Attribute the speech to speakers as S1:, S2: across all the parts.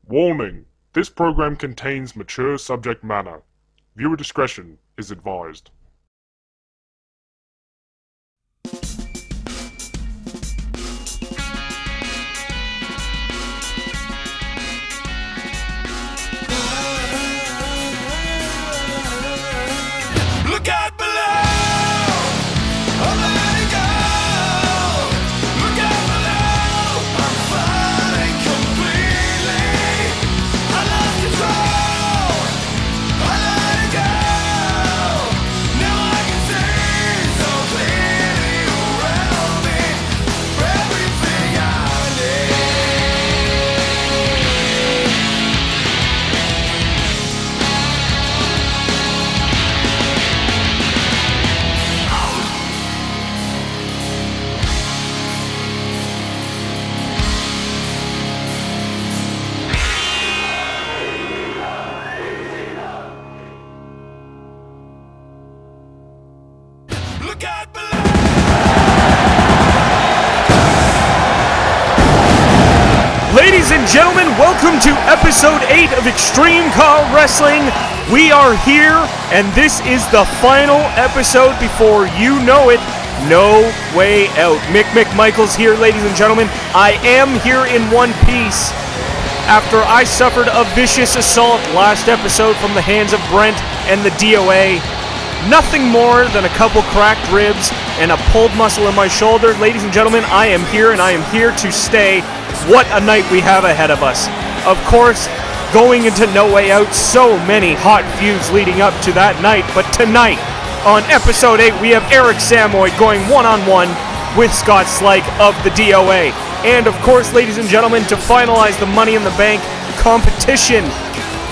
S1: Warning: this program contains mature subject matter. Viewer discretion is advised.
S2: Look out below! Oh, let it go! Look out below! I'm falling completely. I lost control. I let it go. Now I can see so clearly around me for everything I need. Look out below!
S3: Ladies and gentlemen, welcome to episode 8 of Extreme CAW Wrestling. We are here, and this is the final episode before you know it. No way out. Mick Michaels here, ladies and gentlemen. I am here in one piece. After I suffered a vicious assault last episode from the hands of Brent and the DOA, nothing more than a couple cracked ribs and a pulled muscle in my shoulder. Ladies and gentlemen, I am here, and I am here to stay. What a night we have ahead of us. Of course, going into No Way Out, so many hot feuds leading up to that night. But tonight, on episode 8, we have Eric Samyd going one-on-one with Scott Slyke of the DOA. And of course, ladies and gentlemen, to finalize the Money in the Bank competition,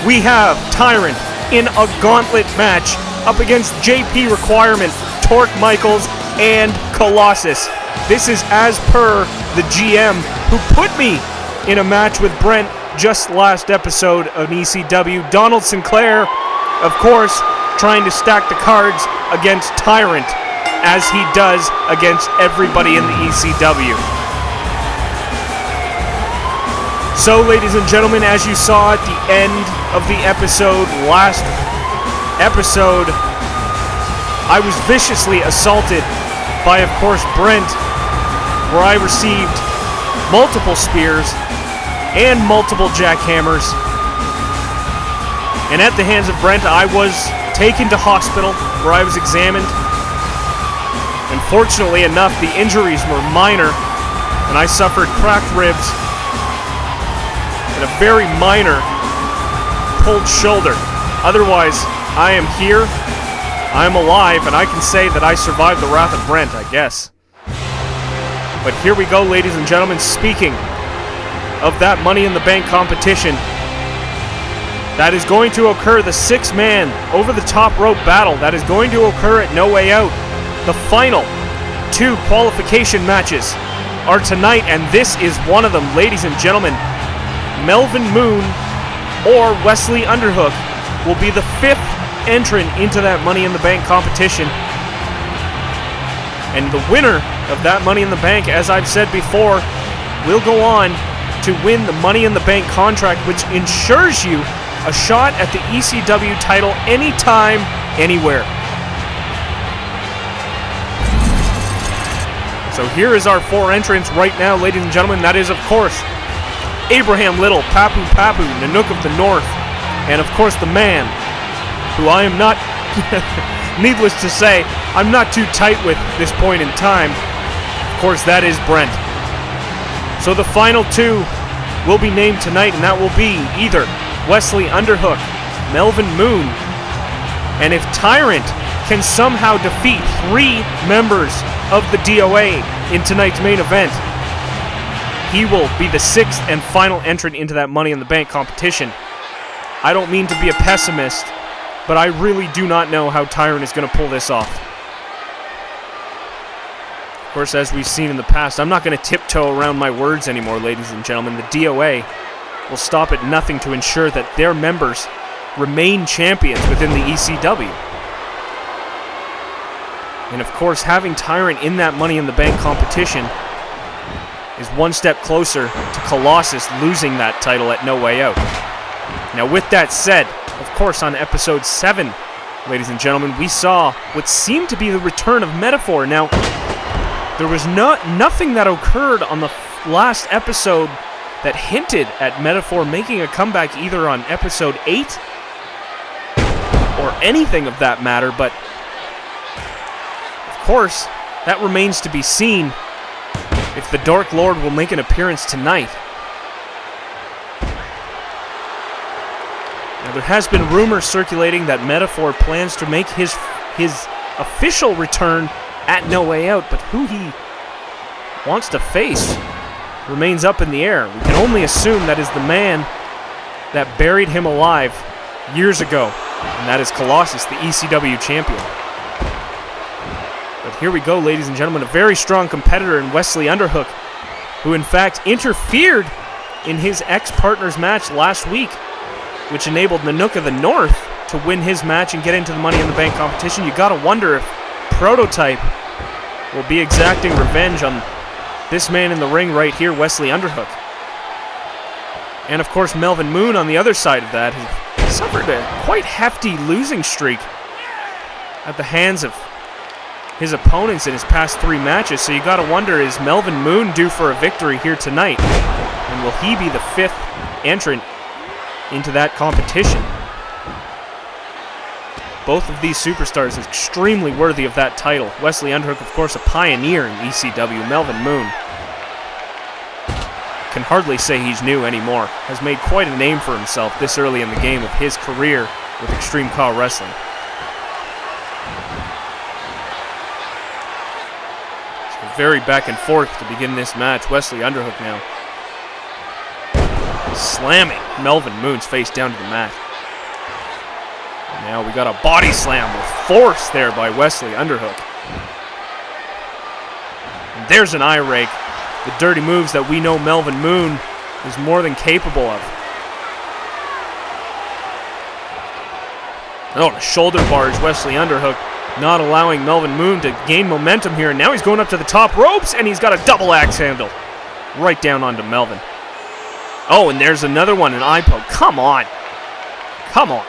S3: we have Tyrant in a gauntlet match up against JP Requirement, Torque Michaels, and Colossus. This is as per the GM who put me in a match with Brent just last episode of ECW. Donald Sinclair, of course, trying to stack the cards against Tyrant, as he does against everybody in the ECW. So, ladies and gentlemen, as you saw at the end of the episode, last episode, I was viciously assaulted by, of course, Brent, where I received multiple spears and multiple jackhammers. And at the hands of Brent, I was taken to hospital, where I was examined. And fortunately enough, the injuries were minor, and I suffered cracked ribs and a very minor pulled shoulder. Otherwise, I am here, I am alive, and I can say that I survived the wrath of Brent, I guess. But here we go, ladies and gentlemen, speaking of that Money in the Bank competition that is going to occur, the 6-man over-the-top rope battle that is going to occur at No Way Out. The final 2 qualification matches are tonight, and this is one of them, ladies and gentlemen. Melvin Moon or Wesley Underhook will be the 5th entrant into that Money in the Bank competition. And the winner of that Money in the Bank, as I've said before, will go on to win the Money in the Bank contract, which ensures you a shot at the ECW title anytime, anywhere. So here is our 4 entrants right now, ladies and gentlemen. That is, of course, Abraham Little, Papu Papu, Nanook of the North, and of course the man who I am not, needless to say, I'm not too tight with this point in time. Of course, that is Brent. So the final 2 will be named tonight, and that will be either Wesley Underhook, Melvin Moon, and if Tyrant can somehow defeat 3 members of the DOA in tonight's main event, he will be the 6th and final entrant into that Money in the Bank competition. I don't mean to be a pessimist, but I really do not know how Tyrant is going to pull this off. Of course, as we've seen in the past, I'm not going to tiptoe around my words anymore, ladies and gentlemen. The DOA will stop at nothing to ensure that their members remain champions within the ECW. And of course, having Tyrant in that Money in the Bank competition is one step closer to Colossus losing that title at No Way Out. Now, with that said, of course, on episode 7, ladies and gentlemen, we saw what seemed to be the return of Metaphor. Now, there was nothing that occurred on the last episode that hinted at Metaphor making a comeback either on episode 8 or anything of that matter, but of course, that remains to be seen if the Dark Lord will make an appearance tonight. Now, there has been rumors circulating that Metaphor plans to make his official return at No Way Out, but who he wants to face remains up in the air. We can only assume that is the man that buried him alive years ago, and that is Colossus, the ECW champion. But here we go, ladies and gentlemen, a very strong competitor in Wesley Underhook, who in fact interfered in his ex-partner's match last week, which enabled Nanook of the North to win his match and get into the Money in the Bank competition. You gotta wonder if Prototype will be exacting revenge on this man in the ring right here, Wesley Underhook. And of course, Melvin Moon on the other side of that has suffered a quite hefty losing streak at the hands of his opponents in his past 3 matches. So you gotta wonder, is Melvin Moon due for a victory here tonight? And will he be the 5th entrant into that competition? Both of these superstars are extremely worthy of that title. Wesley Underhook, of course, a pioneer in ECW. Melvin Moon can hardly say he's new anymore. Has made quite a name for himself this early in the game of his career with Extreme CAW Wrestling. So very back and forth to begin this match. Wesley Underhook now slamming Melvin Moon's face down to the mat. Now we got a body slam with force there by Wesley Underhook. And there's an eye rake. The dirty moves that we know Melvin Moon is more than capable of. Oh, and a shoulder barge, Wesley Underhook not allowing Melvin Moon to gain momentum here. And now he's going up to the top ropes, and he's got a double axe handle right down onto Melvin. Oh, and there's another one, an eye poke. Come on. Come on.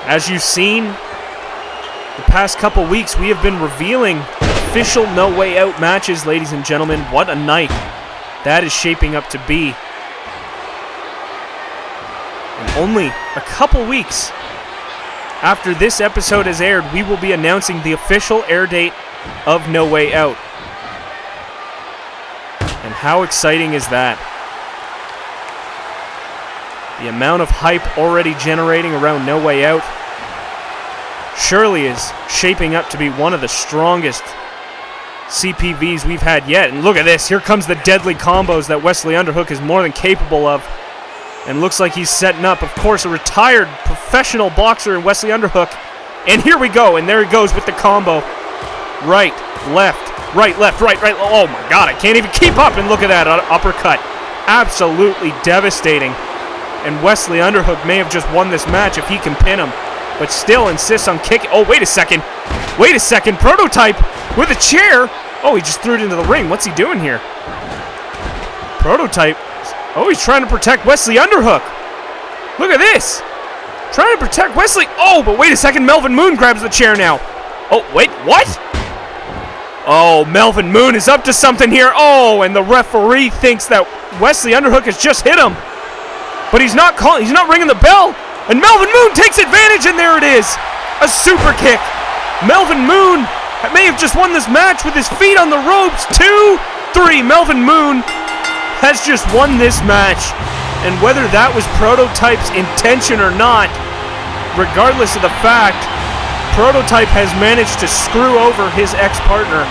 S3: As you've seen, the past couple weeks, we have been revealing official No Way Out matches, ladies and gentlemen. What a night that is shaping up to be. And only a couple weeks after this episode has aired, we will be announcing the official air date of No Way Out. And how exciting is that? The amount of hype already generating around No Way Out surely is shaping up to be one of the strongest CPVs we've had yet. And look at this. Here comes the deadly combos that Wesley Underhook is more than capable of. And looks like he's setting up, of course, a retired professional boxer in Wesley Underhook. And here we go. And there he goes with the combo. Right, left, right, left, right, right. Oh my God, I can't even keep up. And look at that uppercut. Absolutely devastating. And Wesley Underhook may have just won this match if he can pin him, but still insists on kicking. Oh, wait a second. Wait a second. Prototype with a chair. Oh, he just threw it into the ring. What's he doing here? Prototype. Oh, he's trying to protect Wesley Underhook. Look at this. Trying to protect Wesley. Oh, but wait a second. Melvin Moon grabs the chair now. Oh, wait. What? Oh, Melvin Moon is up to something here. Oh, and the referee thinks that Wesley Underhook has just hit him. But he's not calling, he's not ringing the bell. And Melvin Moon takes advantage, and there it is. A super kick. Melvin Moon may have just won this match with his feet on the ropes. 2, 3. Melvin Moon has just won this match. And whether that was Prototype's intention or not, regardless of the fact, Prototype has managed to screw over his ex-partner.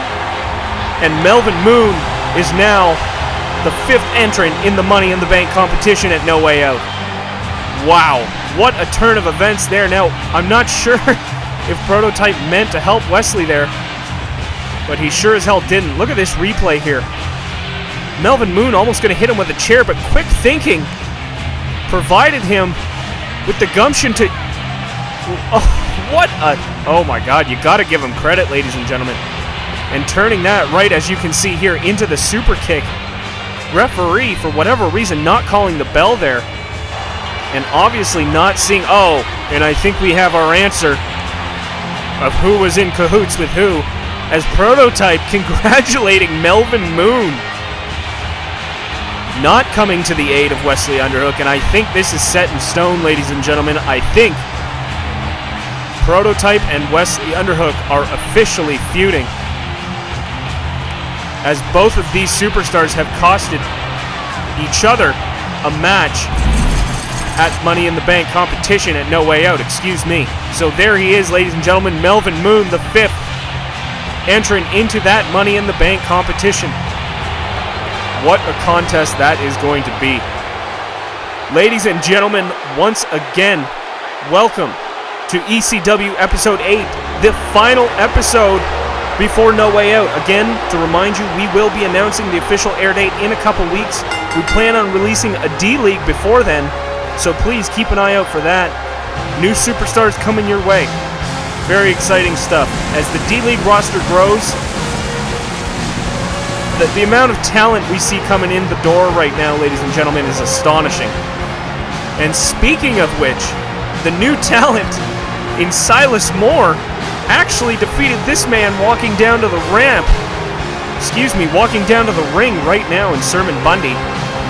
S3: And Melvin Moon is now the 5th entrant in the Money in the Bank competition at No Way Out. Wow, what a turn of events there. Now, I'm not sure if Prototype meant to help Wesley there, but he sure as hell didn't. Look at this replay here. Melvin Moon almost going to hit him with a chair, but quick thinking provided him with the gumption to... Oh, what a... Oh my God, you got to give him credit, ladies and gentlemen. and turning that right, as you can see here, into the super kick. Referee, for whatever reason, not calling the bell there, and obviously not seeing, oh, and I think we have our answer of who was in cahoots with who, as Prototype congratulating Melvin Moon, not coming to the aid of Wesley Underhook, and I think this is set in stone, ladies and gentlemen. I think Prototype and Wesley Underhook are officially feuding, as both of these superstars have costed each other a match at Money in the Bank competition at No Way Out, excuse me. So there he is, ladies and gentlemen, Melvin Moon, the 5th entrant into that Money in the Bank competition. What a contest that is going to be. Ladies and gentlemen, once again, welcome to ECW Episode 8, the final episode before No Way Out. Again, to remind you, we will be announcing the official air date in a couple weeks. We plan on releasing a D-League before then, so please keep an eye out for that. New superstars coming your way. Very exciting stuff. As the D-League roster grows, the amount of talent we see coming in the door right now, ladies and gentlemen, is astonishing. And speaking of which, the new talent in Silas Moore actually defeated this man walking down to the ramp. Walking down to the ring right now in Sermon Bundy,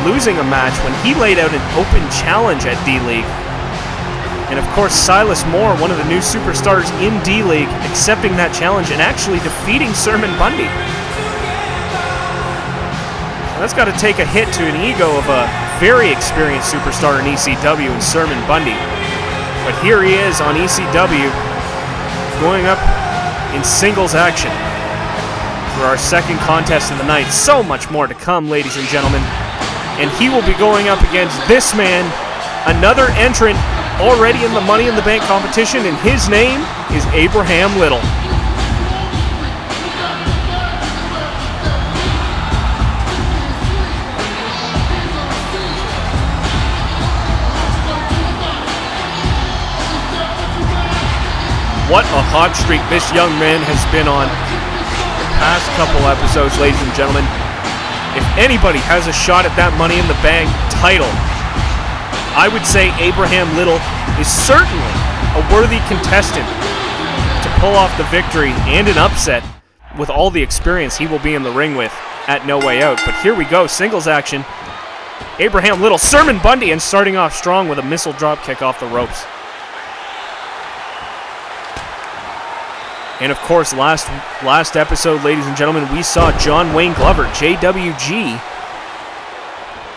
S3: losing a match when he laid out an open challenge at D-League. And of course, Silas Moore, one of the new superstars in D-League, accepting that challenge and actually defeating Sermon Bundy. That's got to take a hit to an ego of a very experienced superstar in ECW in Sermon Bundy. But here he is on ECW, going up in singles action for our second contest of the night. So much more to come, ladies and gentlemen. And he will be going up against this man, another entrant already in the Money in the Bank competition, and his name is Abraham Little. What a hot streak this young man has been on the past couple episodes, ladies and gentlemen. If anybody has a shot at that Money in the Bank title, I would say Abraham Little is certainly a worthy contestant to pull off the victory and an upset with all the experience he will be in the ring with at No Way Out. But here we go, singles action. Abraham Little, Sermon Bundy, and starting off strong with a missile drop kick off the ropes. And of course, last episode, ladies and gentlemen, we saw John Wayne Glover, JWG,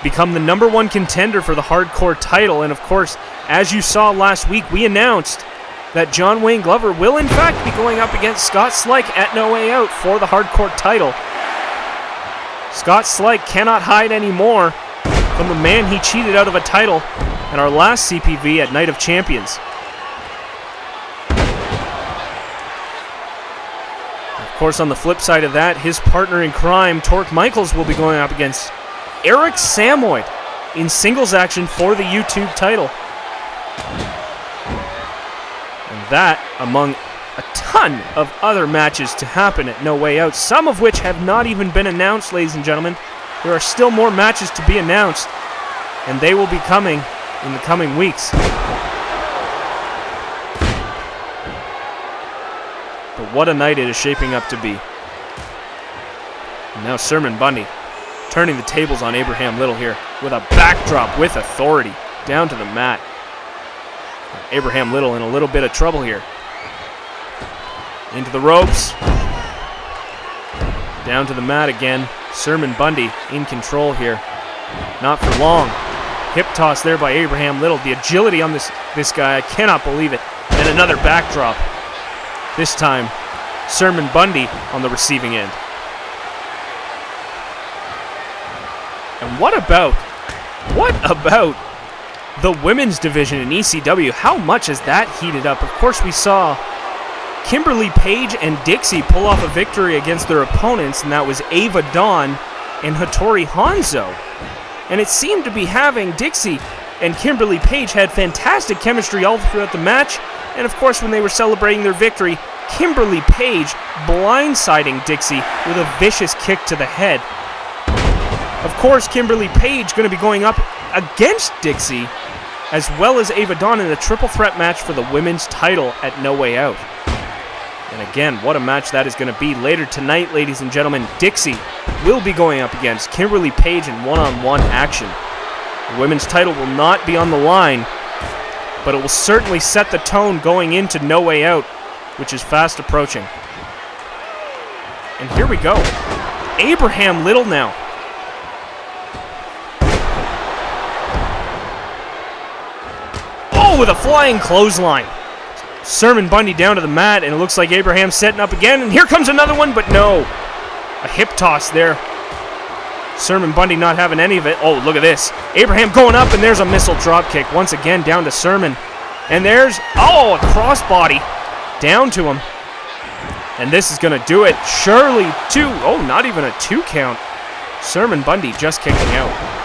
S3: become the #1 contender for the hardcore title. And of course, as you saw last week, we announced that John Wayne Glover will in fact be going up against Scott Slyke at No Way Out for the hardcore title. Scott Slyke cannot hide anymore from the man he cheated out of a title at our last CPV at Night of Champions. Of course, on the flip side of that, his partner in crime, Torque Michaels, will be going up against Eric Samoyd in singles action for the YouTube title. And that, among a ton of other matches to happen at No Way Out, some of which have not even been announced, ladies and gentlemen. There are still more matches to be announced, and they will be coming in the coming weeks. But what a night it is shaping up to be. And now Sermon Bundy turning the tables on Abraham Little here with a backdrop with authority down to the mat. Abraham Little in a little bit of trouble here. Into the ropes. Down to the mat again. Sermon Bundy in control here. Not for long. Hip toss there by Abraham Little. The agility on this guy, I cannot believe it. And another backdrop. This time, Sermon Bundy on the receiving end. And what about the women's division in ECW? How much has that heated up? Of course, we saw Kimberly Page and Dixie pull off a victory against their opponents, and that was Ava Dawn and Hattori Hanzo. And it seemed to be having Dixie and Kimberly Page had fantastic chemistry all throughout the match. And of course, when they were celebrating their victory, Kimberly Page blindsiding Dixie with a vicious kick to the head. Of course, Kimberly Page going to be going up against Dixie, as well as Ava Dawn in a triple threat match for the women's title at No Way Out. And again, what a match that is going to be later tonight, ladies and gentlemen. Dixie will be going up against Kimberly Page in one-on-one action. The women's title will not be on the line, but it will certainly set the tone going into No Way Out, which is fast approaching. And here we go. Abraham Little now. Oh, with a flying clothesline. Sermon Bundy down to the mat, and it looks like Abraham's setting up again, and here comes another one, but no. A hip toss there. Sermon Bundy not having any of it. Oh, look at this. Abraham going up, and there's a missile drop kick. Once again, down to Sermon. And there's, oh, a crossbody. Down to him. And this is going to do it. Surely two. Oh, not even a 2 count. Sermon Bundy just kicking out.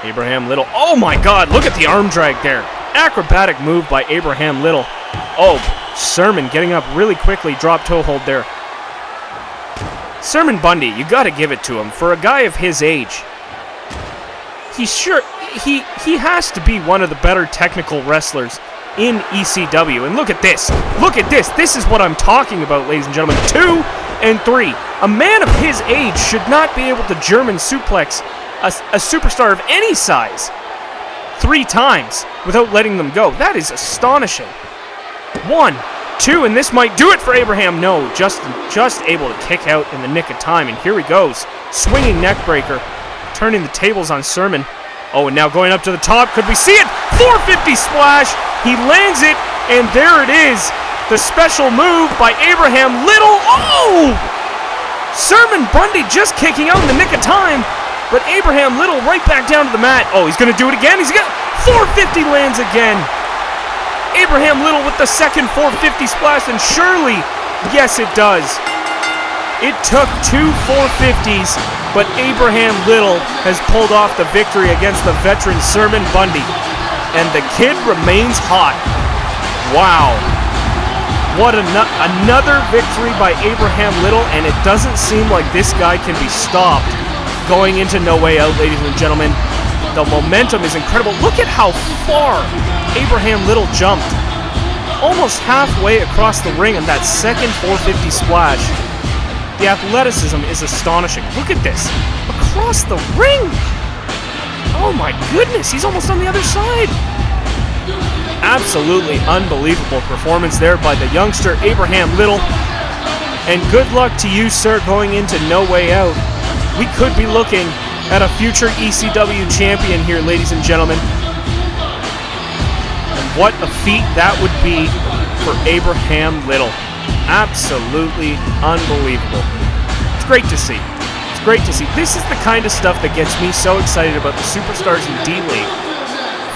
S3: Abraham Little. Oh my God, look at the arm drag there. Acrobatic move by Abraham Little. Oh, Sermon getting up really quickly. Drop toe hold there. Sermon Bundy, you got to give it to him. For a guy of his age, he has to be one of the better technical wrestlers in ECW. And look at this. Look at this. This is what I'm talking about, ladies and gentlemen. 2 and 3. A man of his age should not be able to German suplex a superstar of any size 3 times without letting them go. That is astonishing. 1, 2, and this might do it for Abraham. No, just able to kick out in the nick of time, and here he goes. Swinging neck breaker, turning the tables on Sermon. Oh, and now going up to the top. Could we see it? 450 splash. He lands it, and there it is. The special move by Abraham Little. Oh! Sermon Bundy just kicking out in the nick of time. But Abraham Little right back down to the mat. Oh, he's going to do it again. He's got 450 lands again. Abraham Little with the second 450 splash, and surely, yes, it does. It took 2 450s, but Abraham Little has pulled off the victory against the veteran Sermon Bundy. And the kid remains hot. Wow. What another victory by Abraham Little, and it doesn't seem like this guy can be stopped going into No Way Out, ladies and gentlemen. The momentum is incredible. Look at how far Abraham Little jumped. Almost halfway across the ring in that second 450 splash. The athleticism is astonishing. Look at this. Across the ring. Oh my goodness, he's almost on the other side. Absolutely unbelievable performance there by the youngster Abraham Little. And good luck to you, sir, going into No Way Out. We could be looking at a future ECW champion here, ladies and gentlemen. And what a feat that would be for Abraham Little. Absolutely unbelievable. It's great to see. It's great to see. This is the kind of stuff that gets me so excited about the superstars in D-League.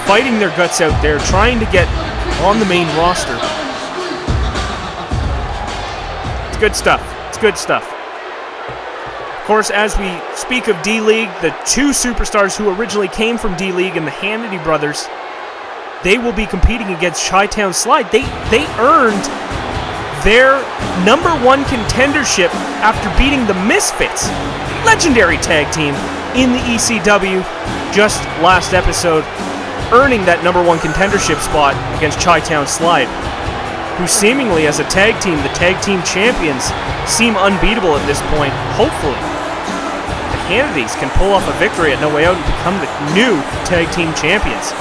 S3: Fighting their guts out there, trying to get on the main roster. It's good stuff. It's good stuff. Of course, as we speak of D-League, the 2 superstars who originally came from D-League and the Hannity brothers, they will be competing against Chi-Town Slyke. They earned their #1 contendership after beating the Misfits, legendary tag team in the ECW, just last episode, earning that #1 contendership spot against Chi-Town Slyke, who seemingly as a tag team, the tag team champions, seem unbeatable at this point. Hopefully, the Hannitys can pull off a victory at No Way Out and become the new tag team champions.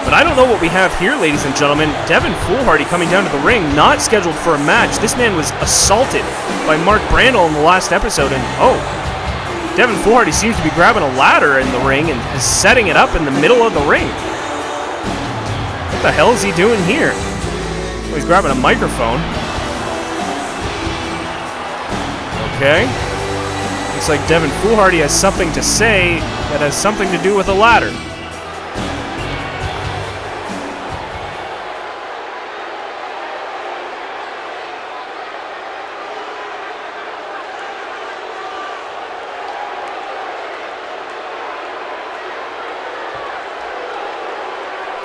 S3: But I don't know what we have here, ladies and gentlemen. Devin Foolhardy coming down to the ring, not scheduled for a match. This man was assaulted by Mark Brandel in the last episode, and oh, Devin Foolhardy seems to be grabbing a ladder in the ring and is setting it up in the middle of the ring. What the hell is he doing here? Oh, he's grabbing a microphone. Okay. Looks like Devin Foolhardy has something to say that has something to do with a ladder.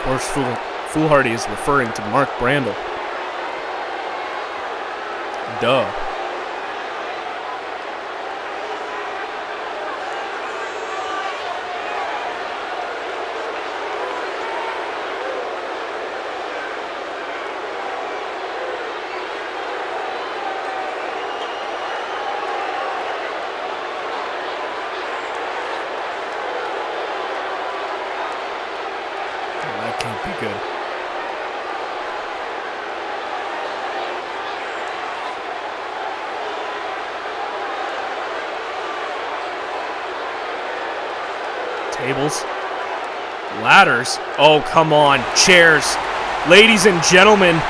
S3: course, Foolhardy is referring to Mark Brandel. Duh. That can't be good. Tables. Ladders. Oh, come on. Chairs. Ladies and gentlemen,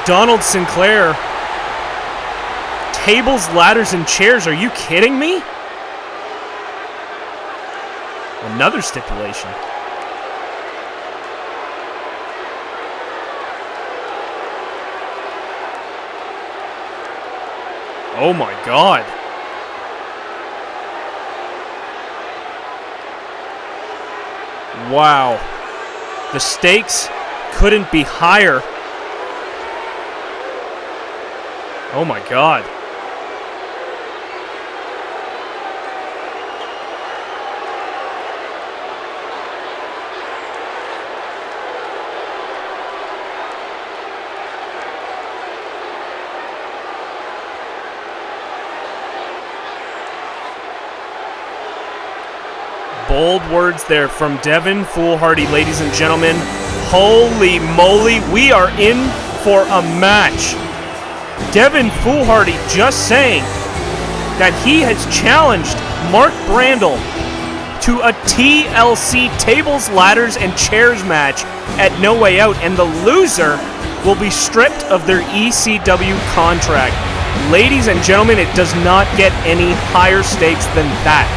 S3: Donald Sinclair. Tables, ladders, and chairs. Are you kidding me? Another stipulation. Oh my God. Wow. The stakes couldn't be higher. Oh my God. Bold words there from Devin Foolhardy, ladies and gentlemen. Holy moly, we are in for a match. Devin Foolhardy just saying that he has challenged Mark Brandel to a TLC tables, ladders, and chairs match at No Way Out, and the loser will be stripped of their ECW contract. Ladies and gentlemen, it does not get any higher stakes than that.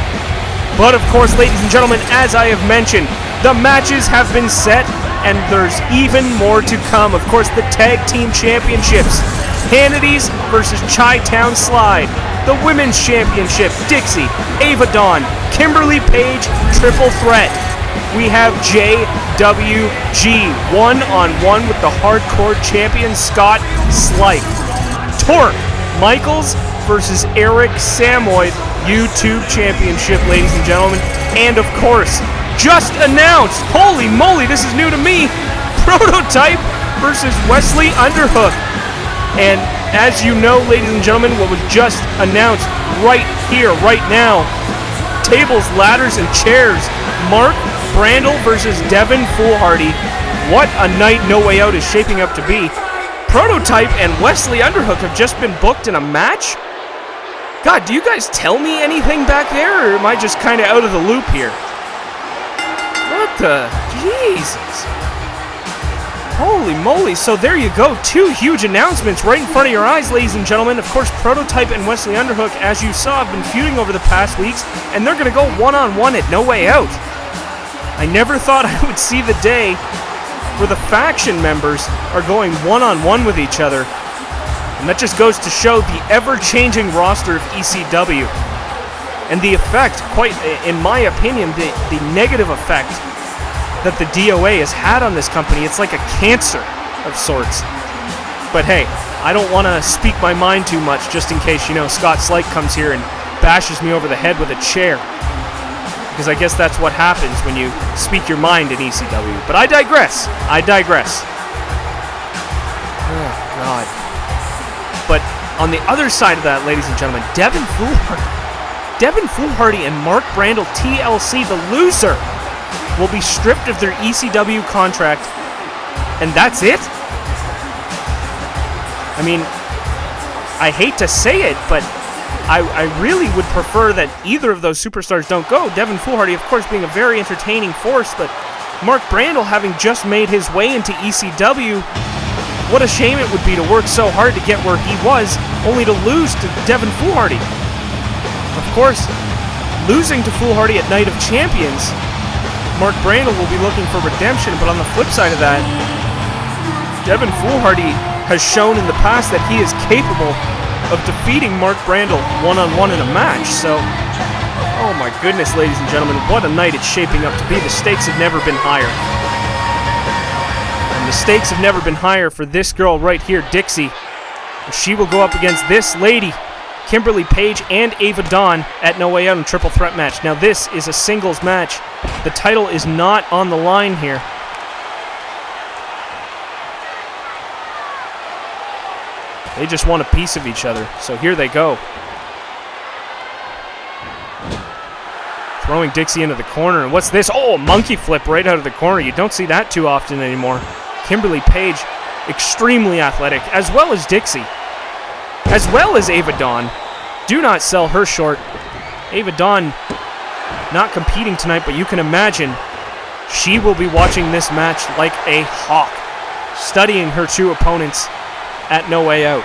S3: But of course, ladies and gentlemen, as I have mentioned, the matches have been set, and there's even more to come. Of course, the Tag Team Championships. Hannity's versus Chi-Town Slide. The Women's Championship, Dixie, Ava Dawn, Kimberly Page, Triple Threat. We have JWG one-on-one with the Hardcore Champion, Scott Slyke. Torque Michaels versus Eric Samoyd, YouTube Championship, ladies and gentlemen. And of course, just announced, holy moly, this is new to me, Prototype versus Wesley Underhook. And as you know, ladies and gentlemen, what was just announced right here, right now, tables, ladders, and chairs, Mark Brandel versus Devin Foolhardy. What a night No Way Out is shaping up to be. Prototype and Wesley Underhook have just been booked in a match? God, do you guys tell me anything back there, or am I just kind of out of the loop here? What the? Jesus. Holy moly. So there you go. Two huge announcements right in front of your eyes, ladies and gentlemen. Of course, Prototype and Wesley Underhook, as you saw, have been feuding over the past weeks, and they're going to go one-on-one at No Way Out. I never thought I would see the day where the faction members are going one-on-one with each other. And that just goes to show the ever-changing roster of ECW. And the effect, quite, in my opinion, the negative effect that the DOA has had on this company. It's like a cancer of sorts. But hey, I don't want to speak my mind too much, just in case, you know, Scott Slyke comes here and bashes me over the head with a chair. Because I guess that's what happens when you speak your mind in ECW. But I digress. I digress. Oh, God. But on the other side of that, ladies and gentlemen, Devin Foolhardy and Mark Brandel, TLC, the loser, will be stripped of their ECW contract, and that's it? I mean, I hate to say it, but I really would prefer that either of those superstars don't go. Devin Foolhardy, of course, being a very entertaining force, but Mark Brandel having just made his way into ECW, what a shame it would be to work so hard to get where he was, only to lose to Devin Foolhardy. Of course, losing to Foolhardy at Night of Champions, Mark Brandel will be looking for redemption, but on the flip side of that, Devin Foolhardy has shown in the past that he is capable of defeating Mark Brandel one-on-one in a match, so oh my goodness, ladies and gentlemen, what a night it's shaping up to be. The stakes have never been higher. the stakes have never been higher for this girl right here, Dixie. She will go up against this lady, Kimberly Page and Ava Dawn, at No Way Out in triple threat match. Now this is a singles match. The title is not on the line here. They just want a piece of each other, so here they go. Throwing Dixie into the corner, and what's this? Oh, a monkey flip right out of the corner. You don't see that too often anymore. Kimberly Page, extremely athletic, as well as Dixie, as well as Ava Dawn. Do not sell her short. Ava Dawn not competing tonight, but you can imagine she will be watching this match like a hawk, studying her two opponents at No Way Out.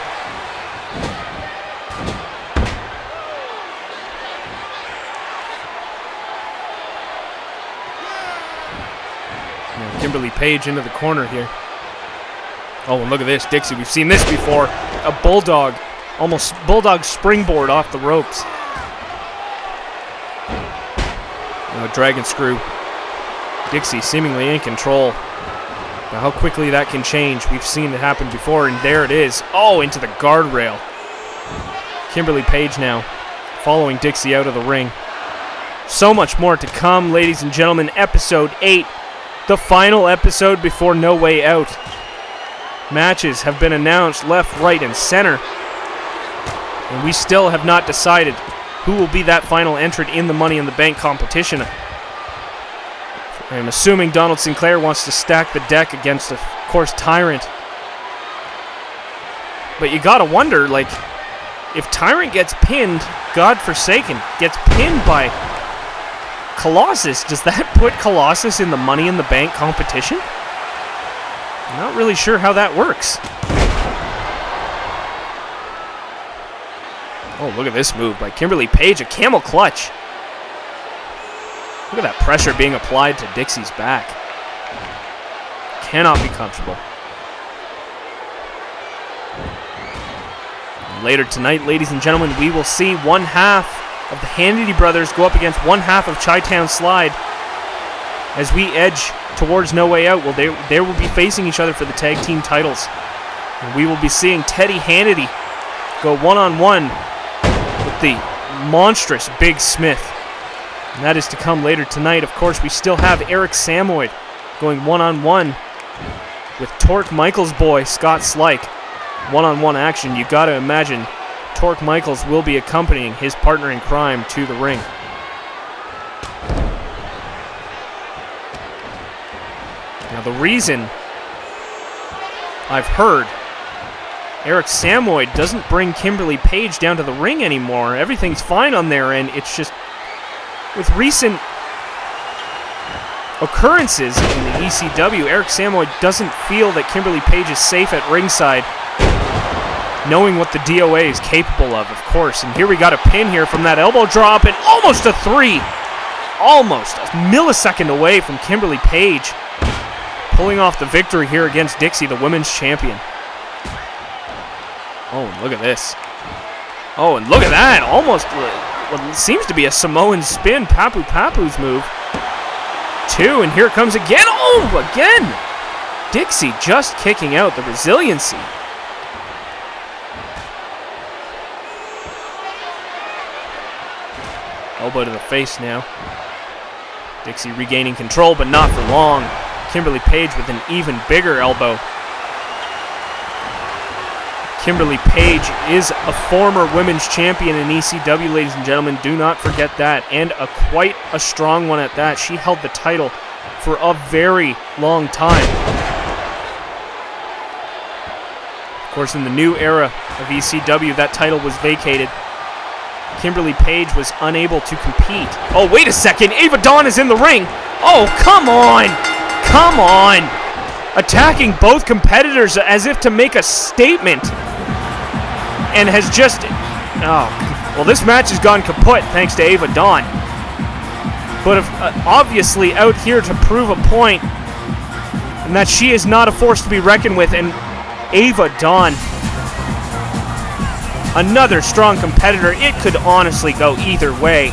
S3: Now Kimberly Page into the corner here. Oh, and look at this, Dixie. We've seen this before. A bulldog, almost bulldog springboard off the ropes. A dragon screw. Dixie seemingly in control. But how quickly that can change, we've seen it happen before, and there it is. Oh, into the guardrail. Kimberly Page now following Dixie out of the ring. So much more to come, ladies and gentlemen. Episode 8, the final episode before No Way Out. Matches have been announced left, right, and center. And we still have not decided who will be that final entrant in the Money in the Bank competition. I'm assuming Donald Sinclair wants to stack the deck against, of course, Tyrant. But you gotta wonder, like, if Tyrant gets pinned, godforsaken, gets pinned by Colossus, does that put Colossus in the Money in the Bank competition? I'm not really sure how that works. Oh, look at this move by Kimberly Page, a camel clutch. Look at that pressure being applied to Dixie's back. Cannot be comfortable. Later tonight, ladies and gentlemen, we will see one half of the Hannity brothers go up against one half of Chi-Town Slide. As we edge towards No Way Out, well, they will be facing each other for the tag team titles. And we will be seeing Teddy Hannity go one-on-one with the monstrous Big Smith. And that is to come later tonight. Of course, we still have Eric Samyd going one-on-one with Torque Michaels' boy, Scott Slyke. One-on-one action. You got to imagine Torque Michaels will be accompanying his partner in crime to the ring. Now, the reason I've heard Eric Samyd doesn't bring Kimberly Page down to the ring anymore. Everything's fine on their end. It's just with recent occurrences in the ECW, Eric Samyd doesn't feel that Kimberly Page is safe at ringside, knowing what the DOA is capable of course. And here we got a pin here from that elbow drop, and almost a 3. Almost a millisecond away from Kimberly Page pulling off the victory here against Dixie, the women's champion. Oh, and look at this. Oh, and look at that. Almost what seems to be a Samoan spin. Papu Papu's move. 2, and here it comes again. Oh, again. Dixie just kicking out the resiliency. Elbow to the face now. Dixie regaining control, but not for long. Kimberly Page with an even bigger elbow. Kimberly Page is a former women's champion in ECW, ladies and gentlemen. Do not forget that. And quite a strong one at that. She held the title for a very long time. Of course, in the new era of ECW, that title was vacated. Kimberly Page was unable to compete. Oh, wait a second. Ava Dawn is in the ring. Oh, come on. Come on. Attacking both competitors as if to make a statement. And has just... Oh, well, this match has gone kaput thanks to Ava Dawn. But obviously out here to prove a point, and that she is not a force to be reckoned with. And Ava Dawn, another strong competitor. It could honestly go either way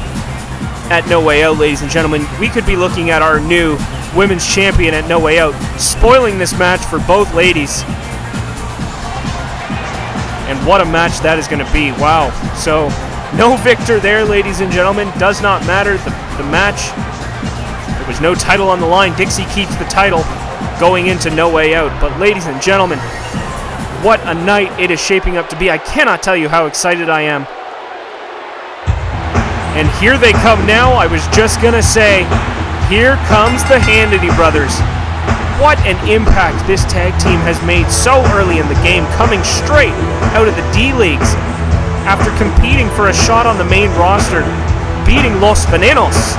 S3: at No Way Out, ladies and gentlemen. We could be looking at our new women's champion at No Way Out, spoiling this match for both ladies. And what a match that is going to be. Wow. So, no victor there, ladies and gentlemen. Does not matter. The match, there was no title on the line. Dixie keeps the title going into No Way Out. But ladies and gentlemen, what a night it is shaping up to be. I cannot tell you how excited I am. And here they come now. I was just going to say, here comes the Hannity brothers. What an impact this tag team has made so early in the game, coming straight out of the D-Leagues after competing for a shot on the main roster, beating Los Venenos,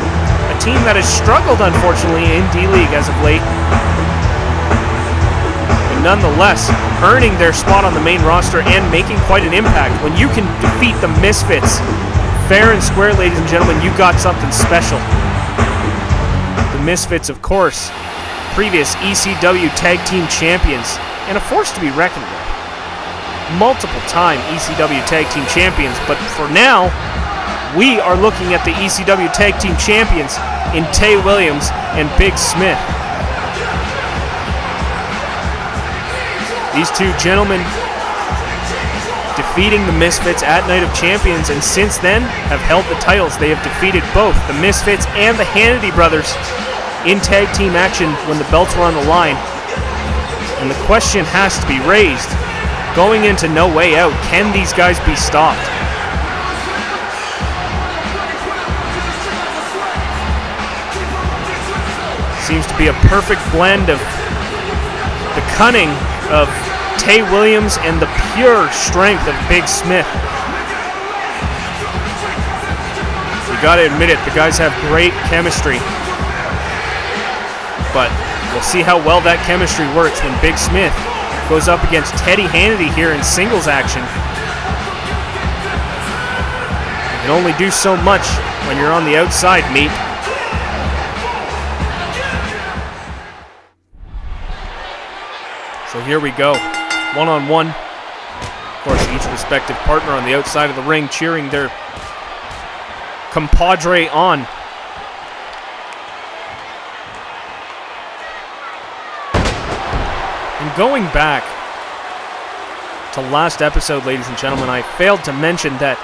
S3: a team that has struggled, unfortunately, in D-League as of late. But nonetheless, earning their spot on the main roster and making quite an impact. When you can defeat the Misfits fair and square, ladies and gentlemen, you got something special. The Misfits, of course, previous ECW Tag Team Champions, and a force to be reckoned with. Multiple-time ECW Tag Team Champions, but for now, we are looking at the ECW Tag Team Champions in Tay Williams and Big Smith. These two gentlemen defeating the Misfits at Night of Champions, and since then have held the titles. They have defeated both the Misfits and the Hannity brothers in tag team action when the belts were on the line. And the question has to be raised, going into No Way Out, can these guys be stopped? Seems to be a perfect blend of the cunning of Tay Williams and the pure strength of Big Smith. You gotta admit it, the guys have great chemistry. But we'll see how well that chemistry works when Big Smith goes up against Teddy Hannity here in singles action. You can only do so much when you're on the outside, meat. So here we go. One-on-one. Of course, each respective partner on the outside of the ring cheering their compadre on. And going back to last episode, ladies and gentlemen, I failed to mention that,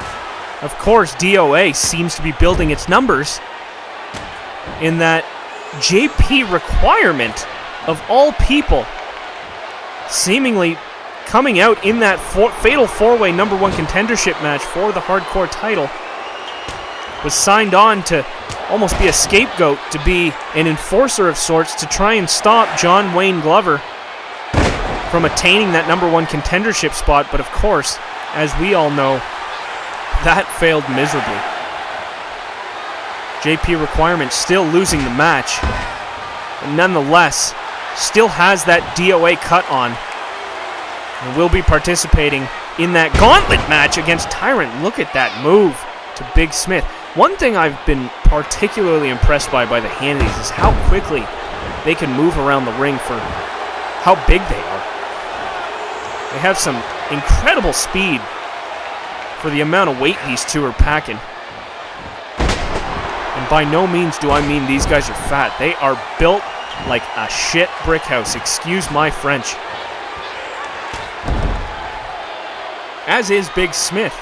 S3: of course, DOA seems to be building its numbers in that JP Requirement, of all people, seemingly coming out in that fatal four-way number one contendership match for the hardcore title, was signed on to almost be a scapegoat, to be an enforcer of sorts, to try and stop John Wayne Glover from attaining that number one contendership spot. But of course, as we all know, that failed miserably. JP Requirement still losing the match, but nonetheless still has that DOA cut on, and will be participating in that Gauntlet match against Tyrant. Look at that move to Big Smith. One thing I've been particularly impressed by the Hannitys is how quickly they can move around the ring for how big they are. They have some incredible speed for the amount of weight these two are packing. And by no means do I mean these guys are fat. They are built like a shit brick house. Excuse my French. As is Big Smith.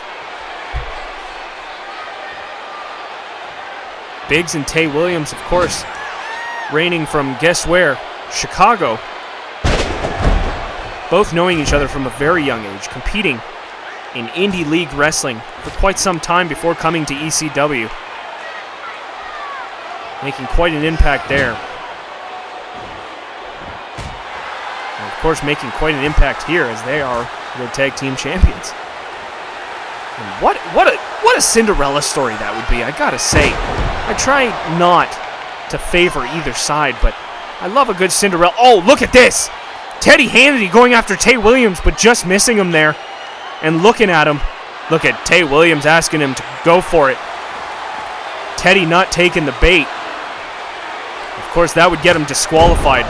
S3: Biggs and Tay Williams, of course, reigning from guess where? Chicago. Both knowing each other from a very young age, competing in Indie League Wrestling for quite some time before coming to ECW. Making quite an impact there. And of course, making quite an impact here as they are the tag team champions. And what a Cinderella story that would be, I gotta say. I try not to favor either side, but I love a good Cinderella. Oh, look at this! Teddy Hannity going after Tay Williams, but just missing him there. And looking at him. Look at Tay Williams asking him to go for it. Teddy not taking the bait. Of course, that would get him disqualified.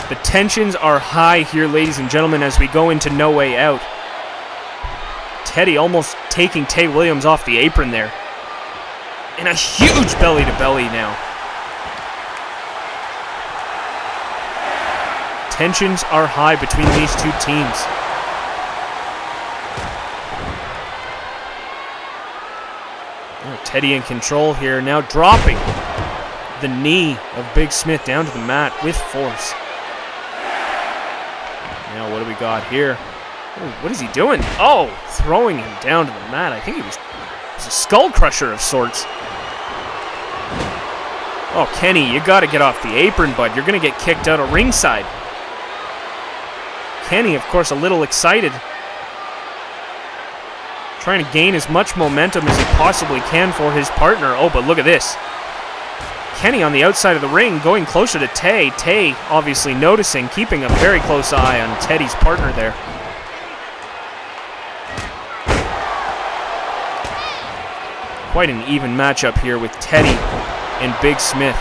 S3: The tensions are high here, ladies and gentlemen, as we go into No Way Out. Teddy almost taking Tay Williams off the apron there. And a huge belly-to-belly now. Tensions are high between these two teams. Oh, Teddy in control here, now dropping the knee of Big Smith down to the mat with force. Now what do we got here? Oh, what is he doing? Oh, throwing him down to the mat. I think it was a skull crusher of sorts. Oh, Kenny, you got to get off the apron, bud. You're going to get kicked out of ringside. Kenny, of course, a little excited. Trying to gain as much momentum as he possibly can for his partner. Oh, but look at this. Kenny on the outside of the ring, going closer to Tay. Tay obviously noticing, keeping a very close eye on Teddy's partner there. Quite an even matchup here with Teddy and Big Smith.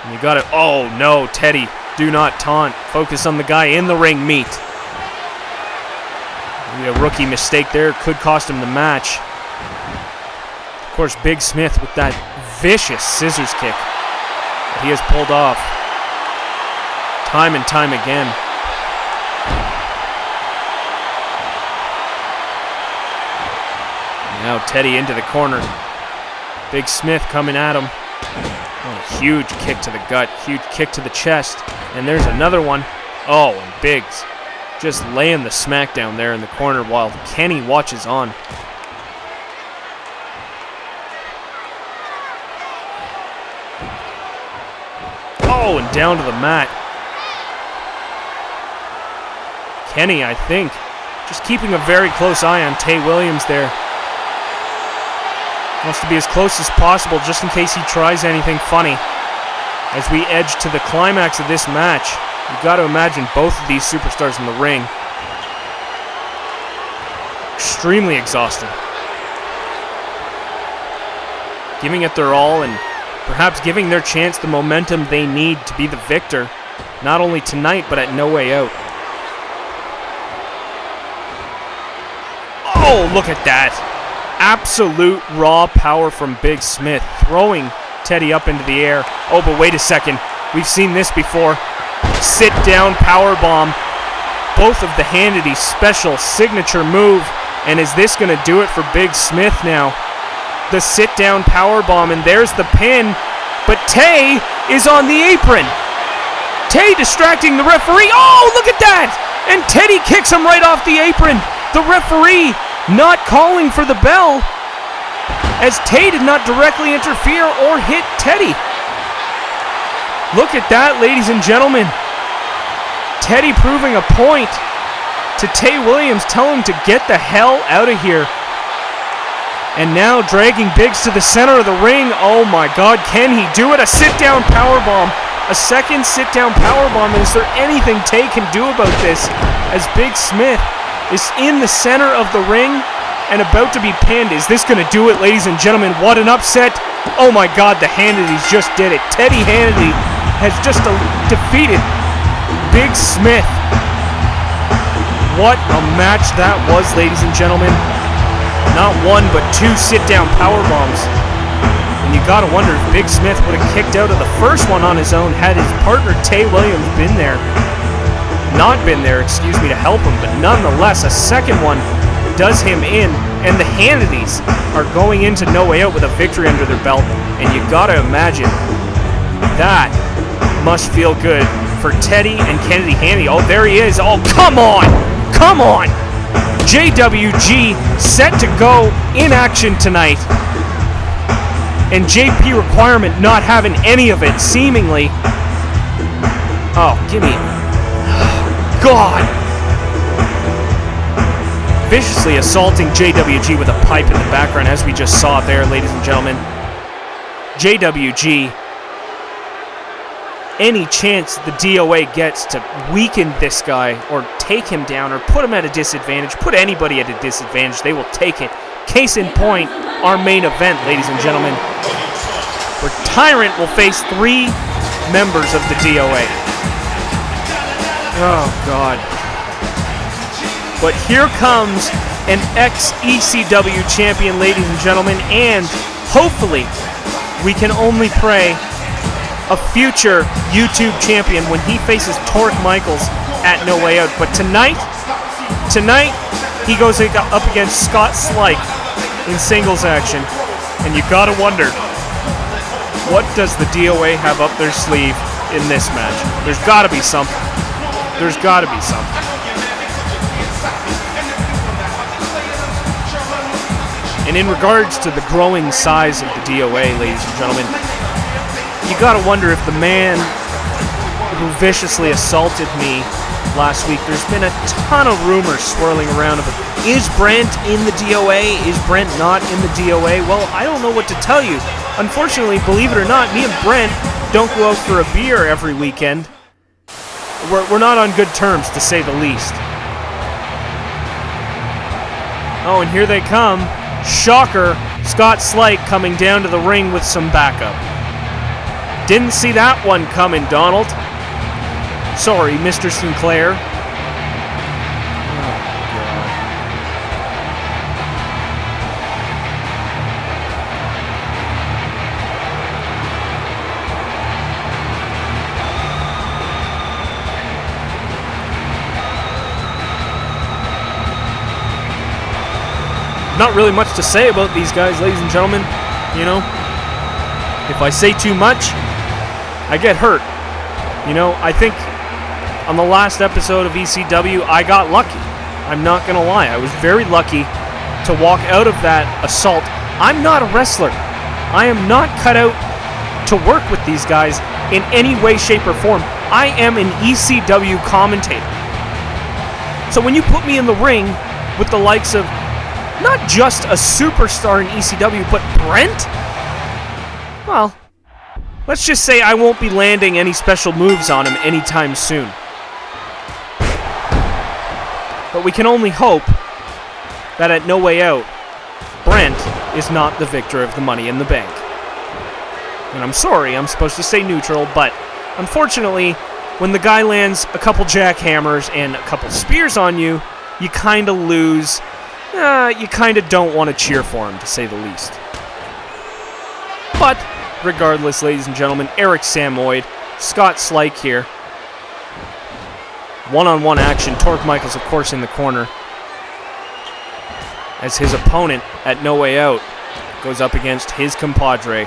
S3: And you got it. Oh no, Teddy, do not taunt. Focus on the guy in the ring, meat. Maybe a rookie mistake there could cost him the match. Of course, Big Smith with that vicious scissors kick that he has pulled off time and time again. Now Teddy into the corner. Big Smith coming at him. Oh, a huge kick to the gut, huge kick to the chest. And there's another one. Oh, and Biggs just laying the smack down there in the corner while Kenny watches on. Oh, and down to the mat. Kenny, I think, just keeping a very close eye on Tay Williams there. Wants to be as close as possible just in case he tries anything funny. As we edge to the climax of this match, you've got to imagine both of these superstars in the ring extremely exhausted. Giving it their all and perhaps giving their chance the momentum they need to be the victor, not only tonight but at No Way Out. Oh, look at that. Absolute raw power from Big Smith, throwing Teddy up into the air. Oh, but wait a second. We've seen this before. Sit down powerbomb. Both of the Hannity's special signature move. And is this going to do it for Big Smith now? The sit down powerbomb, and there's the pin. But Tay is on the apron. Tay distracting the referee. Oh, look at that! And Teddy kicks him right off the apron. The referee not calling for the bell, as Tay did not directly interfere or hit Teddy. Look at that, ladies and gentlemen. Teddy proving a point to Tay Williams, telling him to get the hell out of here. And now dragging Biggs to the center of the ring. Oh my God, can he do it? A sit-down powerbomb. A second sit-down powerbomb. Is there anything Tay can do about this? As Big Smith is in the center of the ring and about to be pinned. Is this going to do it, ladies and gentlemen? What an upset. Oh my God, the Hannitys just did it. Teddy Hannity has just defeated Big Smith. What a match that was, ladies and gentlemen. Not one, but two sit-down powerbombs. And you got to wonder if Big Smith would have kicked out of the first one on his own had his partner Tay Williams been there. Not been there, excuse me, to help him, but nonetheless, a second one does him in, and the Hannitys are going into No Way Out with a victory under their belt, and you gotta imagine that must feel good for Teddy and Kennedy Hannity. Oh, there he is. Oh, come on! Come on! JWG set to go in action tonight, and JP Requirement not having any of it, seemingly. Oh, give me... God! Viciously assaulting JWG with a pipe in the background, as we just saw there, ladies and gentlemen. JWG, any chance the DOA gets to weaken this guy or take him down or put him at a disadvantage, put anybody at a disadvantage, they will take it. Case in point, our main event, ladies and gentlemen, where Tyrant will face 3 members of the DOA. Oh, God. But here comes an ex-ECW champion, ladies and gentlemen, and hopefully we can only pray a future YouTube champion when he faces Torque Michaels at No Way Out. But tonight, he goes up against Scott Slyke in singles action. And you gotta wonder, what does the DOA have up their sleeve in this match? There's gotta be something. There's gotta be something. And in regards to the growing size of the DOA, ladies and gentlemen, you gotta wonder if the man who viciously assaulted me last week, there's been a ton of rumors swirling around of it. Is Brent in the DOA? Is Brent not in the DOA? Well, I don't know what to tell you. Unfortunately, believe it or not, me and Brent don't go out for a beer every weekend. We're not on good terms, to say the least. Oh, and here they come. Shocker, Scott Slyke coming down to the ring with some backup. Didn't see that one coming, Donald. Sorry, Mr. Sinclair. Not really much to say about these guys, ladies and gentlemen. You know, if I say too much, I get hurt. You know, I think on the last episode of ECW, I got lucky. I'm not gonna lie. I was very lucky to walk out of that assault. I'm not a wrestler. I am not cut out to work with these guys in any way, shape, or form. I am an ECW commentator. So when you put me in the ring with the likes of not just a superstar in ECW, but Brent? Well, let's just say I won't be landing any special moves on him anytime soon. But we can only hope that at No Way Out, Brent is not the victor of the Money in the Bank. And I'm sorry, I'm supposed to stay neutral, but unfortunately, when the guy lands a couple jackhammers and a couple spears on you, you kind of lose. You kind of don't want to cheer for him, to say the least. But, regardless, ladies and gentlemen, Eric Samyd, Scott Slyke here. One-on-one action. Torque Michaels, of course, in the corner. As his opponent at No Way Out goes up against his compadre,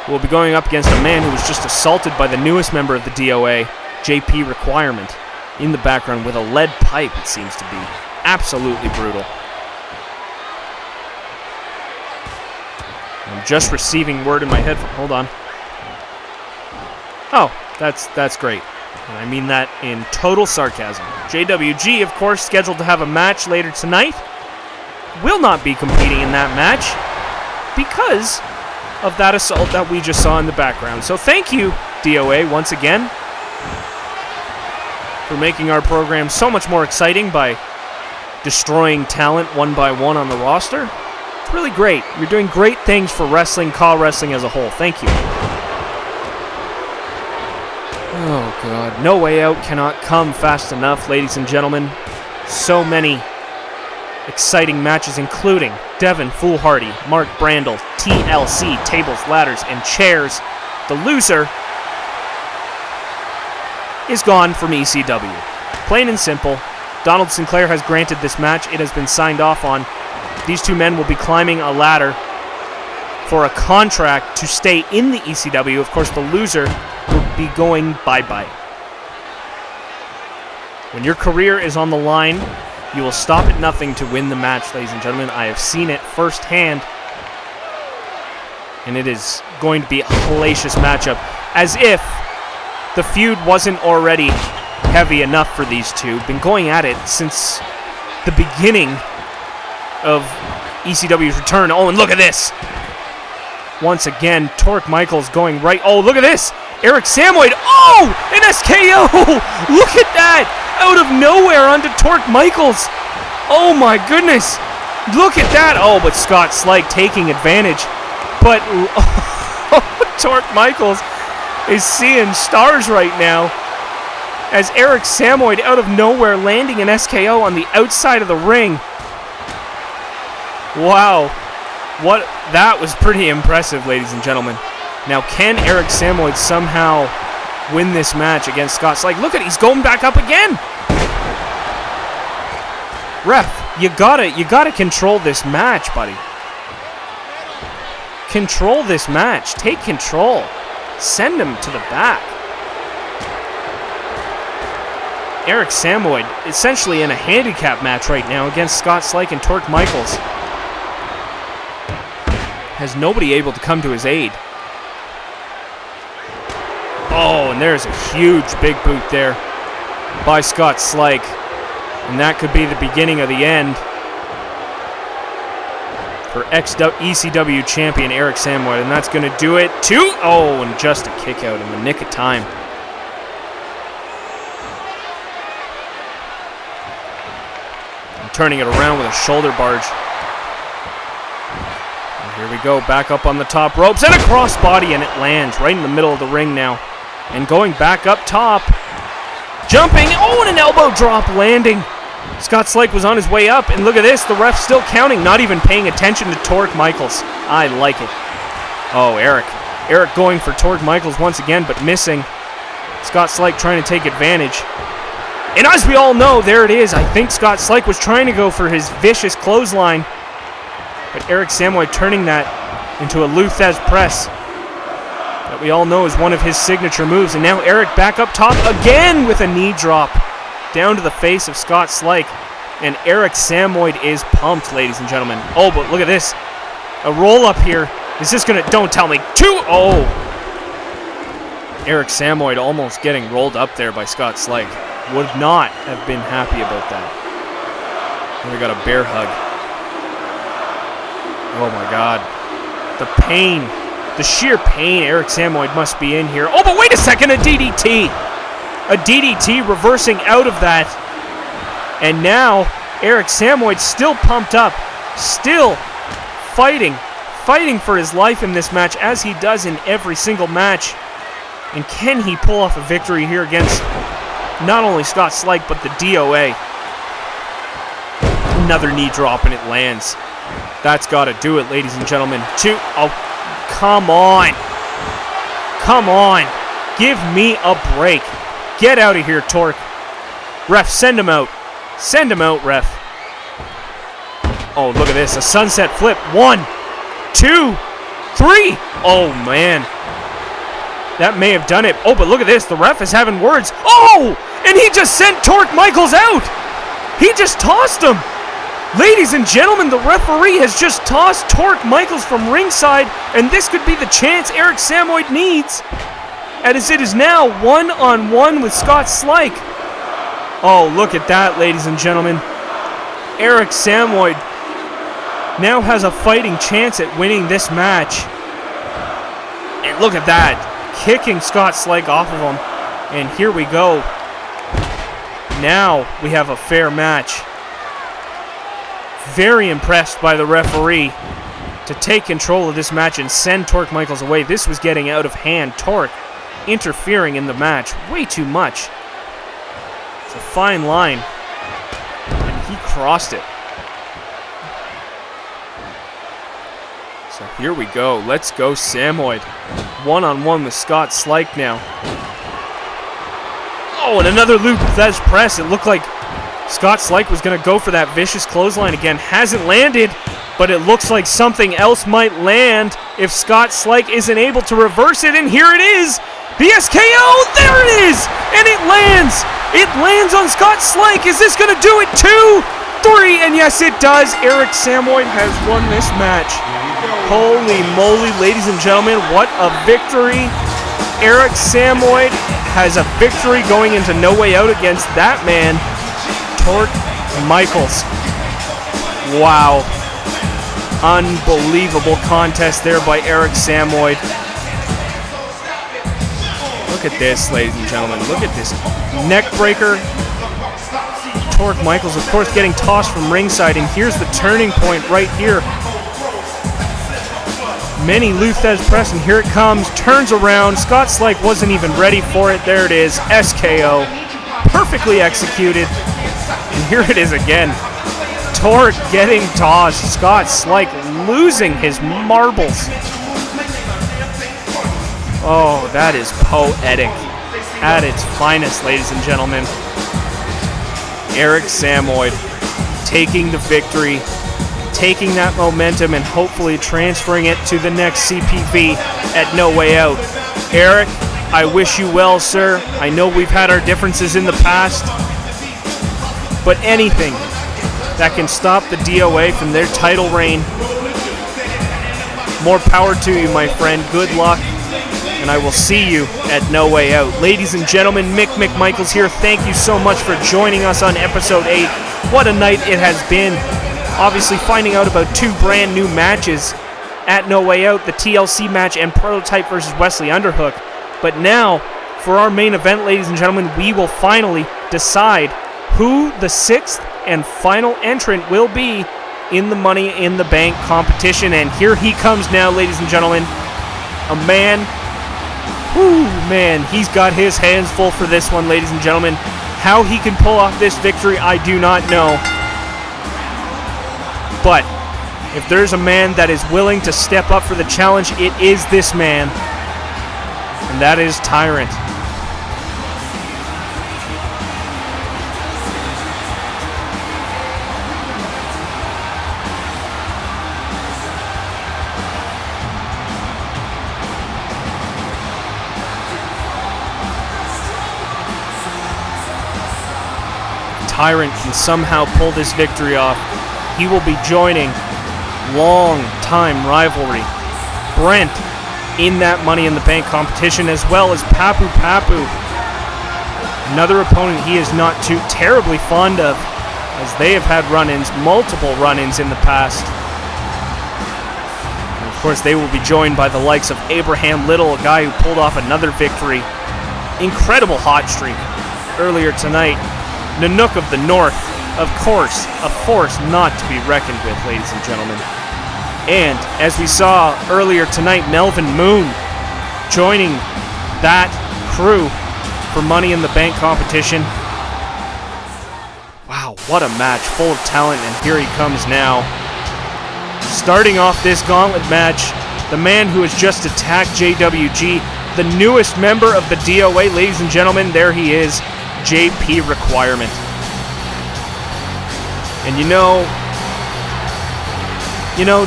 S3: who will be going up against a man who was just assaulted by the newest member of the DOA, JP Requirement, in the background with a lead pipe, it seems to be. Absolutely brutal. I'm just receiving word in my head. Hold on. Oh, that's great. And I mean that in total sarcasm. JWG, of course, scheduled to have a match later tonight. Will not be competing in that match because of that assault that we just saw in the background. So thank you, DOA, once again, for making our program so much more exciting by destroying talent one by one on the roster. It's really great. You're doing great things for wrestling, CAW Wrestling as a whole. Thank you. Oh, God. No Way Out cannot come fast enough, ladies and gentlemen. So many exciting matches, including Devin Foolhardy, Mark Brandel, TLC, Tables, Ladders, and Chairs. The loser is gone from ECW. Plain and simple. Donald Sinclair has granted this match. It has been signed off on. These two men will be climbing a ladder for a contract to stay in the ECW. Of course, the loser will be going bye-bye. When your career is on the line, you will stop at nothing to win the match, ladies and gentlemen. I have seen it firsthand. And it is going to be a hellacious matchup. As if the feud wasn't already heavy enough for these two. Been going at it since the beginning of ECW's return. Oh, and look at this. Once again, Torque Michaels going right. Oh, look at this. Eric Samyd. Oh, an SKO. Look at that. Out of nowhere onto Torque Michaels. Oh, my goodness. Look at that. Oh, but Scott Slyke taking advantage. But Torque Michaels is seeing stars right now. As Eric Samyd out of nowhere landing an SKO on the outside of the ring. Wow. That was pretty impressive, ladies and gentlemen. Now, can Eric Samyd somehow win this match against Scott Slyke? Look at it, he's going back up again. Ref, you gotta control this match, buddy. Control this match. Take control. Send him to the back. Eric Samyd essentially in a handicap match right now against Scott Slyke and Torque Michaels. Has nobody able to come to his aid. Oh, and there's a huge big boot there by Scott Slyke. And that could be the beginning of the end for ECW champion Eric Samyd. And that's going to do it too. Oh, and just a kick out in the nick of time. Turning it around with a shoulder barge. And here we go, back up on the top ropes and a crossbody, and it lands right in the middle of the ring now. And going back up top, jumping, oh, and an elbow drop landing. Scott Slyke was on his way up, and look at this, the ref still counting, not even paying attention to Torque Michaels. I like it. Oh, Eric going for Torque Michaels once again, but missing. Scott Slyke trying to take advantage. And as we all know, there it is. I think Scott Slyke was trying to go for his vicious clothesline. But Eric Samyd turning that into a Luthez press. That we all know is one of his signature moves. And now Eric back up top again with a knee drop. Down to the face of Scott Slyke. And Eric Samyd is pumped, ladies and gentlemen. Oh, but look at this. A roll up here. Is this going to... Don't tell me. 2-0. Eric Samyd almost getting rolled up there by Scott Slyke. Would not have been happy about that. And we got a bear hug. Oh my God. The pain. The sheer pain Eric Samyd must be in here. Oh, but wait a second, a DDT. A DDT reversing out of that. And now Eric Samyd still pumped up. Still fighting for his life in this match, as he does in every single match. And can he pull off a victory here against not only Scott Slyke, but the DOA? Another knee drop and it lands. That's got to do it, ladies and gentlemen. Oh, come on. Come on. Give me a break. Get out of here, Torque. Ref, send him out. Send him out, ref. Oh, look at this. A sunset flip. 1, 2, 3. Oh, man. That may have done it. Oh, but look at this. The ref is having words. Oh! And he just sent Torque Michaels out. He just tossed him. Ladies and gentlemen, the referee has just tossed Torque Michaels from ringside, and this could be the chance Eric Samyd needs, as it is now 1-on-1 with Scott Slyke. Oh, look at that, ladies and gentlemen. Eric Samyd now has a fighting chance at winning this match. And look at that. Kicking Scott Slyke off of him. And here we go. Now we have a fair match. Very impressed by the referee to take control of this match and send Torque Michaels away. This was getting out of hand. Torque interfering in the match way too much. It's a fine line. And he crossed it. So here we go. Let's go, Samyd. 1-on-1 with Scott Slyke now. Oh, and another Luthez press. It looked like Scott Slyke was going to go for that vicious clothesline again. Hasn't landed, but it looks like something else might land if Scott Slyke isn't able to reverse it. And here it is. The SKO. There it is. And it lands. It lands on Scott Slyke. Is this going to do it? 2, 3. And yes, it does. Eric Samyd has won this match. Holy moly, ladies and gentlemen, what a victory. Eric Samyd has a victory going into No Way Out against that man, Torque Michaels. Wow. Unbelievable contest there by Eric Samyd. Look at this, ladies and gentlemen. Look at this neck breaker. Torque Michaels, of course, getting tossed from ringside, and here's the turning point right here. Many Luthez press, and here it comes. Turns around. Scott Slyke wasn't even ready for it. There it is. SKO. Perfectly executed. And here it is again. Torque getting tossed. Scott Slyke losing his marbles. Oh, that is poetic at its finest, ladies and gentlemen. Eric Samyd taking the victory, taking that momentum, and hopefully transferring it to the next CPV at No Way Out. Eric, I wish you well, sir. I know we've had our differences in the past, but anything that can stop the DOA from their title reign, more power to you, my friend. Good luck, and I will see you at No Way Out. Ladies and gentlemen, Mick McMichaels here. Thank you so much for joining us on episode 8. What a night it has been. Obviously finding out about 2 brand new matches at No Way Out, the TLC match and Prototype versus Wesley Underhook. But now, for our main event, ladies and gentlemen, we will finally decide who the 6th and final entrant will be in the Money in the Bank competition. And here he comes now, ladies and gentlemen. A man, he's got his hands full for this one, ladies and gentlemen. How he can pull off this victory, I do not know. But if there's a man that is willing to step up for the challenge, it is this man. And that is Tyrant. Tyrant can somehow pull this victory off, he will be joining long-time rivalry Brent in that Money in the Bank competition, as well as Papu Papu, another opponent he is not too terribly fond of, as they have had run-ins, multiple run-ins in the past. And of course, they will be joined by the likes of Abraham Little, a guy who pulled off another victory. Incredible hot streak earlier tonight. Nanook of the North, of course, a force not to be reckoned with, ladies and gentlemen. And, as we saw earlier tonight, Melvin Moon joining that crew for Money in the Bank competition. Wow, what a match, full of talent, and here he comes now. Starting off this gauntlet match, the man who has just attacked JWG, the newest member of the DOA, ladies and gentlemen, there he is, JP Requirement. And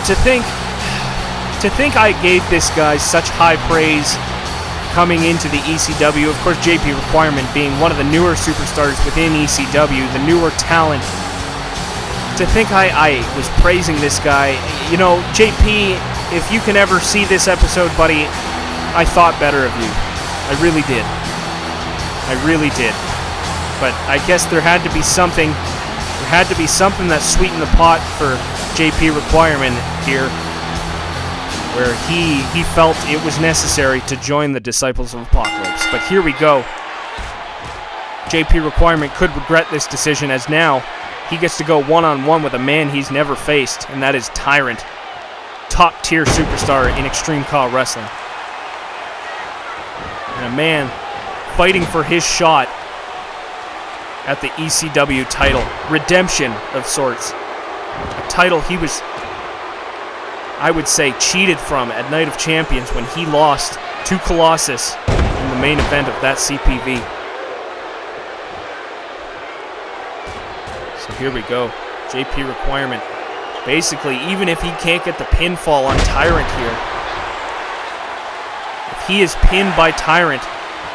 S3: to think I gave this guy such high praise coming into the ECW, of course JP Requirement being one of the newer superstars within ECW, the newer talent. To think I was praising this guy, JP, if you can ever see this episode, buddy, I thought better of you. I really did. But I guess there had to be something that sweetened the pot for JP Requirement here, where he felt it was necessary to join the Disciples of Apocalypse. But here we go. JP Requirement could regret this decision, as now he gets to go one-on-one with a man he's never faced, and that is Tyrant, top-tier superstar in Extreme CAW Wrestling. And a man fighting for his shot at the ECW title. Redemption of sorts. A title he was, I would say, cheated from at Night of Champions when he lost to Colossus in the main event of that CPV. So here we go. JP Requirement. Basically, even if he can't get the pinfall on Tyrant here, if he is pinned by Tyrant,